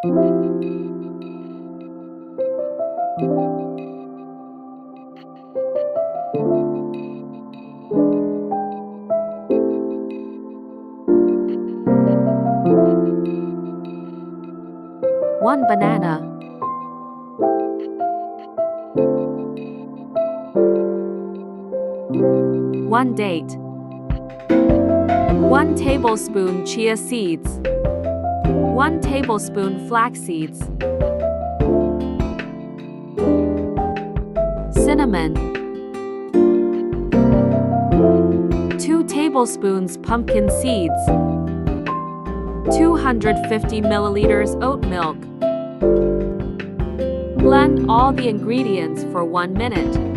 One banana. One date. 1 tablespoon chia seeds. 1 tablespoon flax seeds. Cinnamon. 2 tablespoons pumpkin seeds. 250 milliliters oat milk. Blend all the ingredients for 1 minute.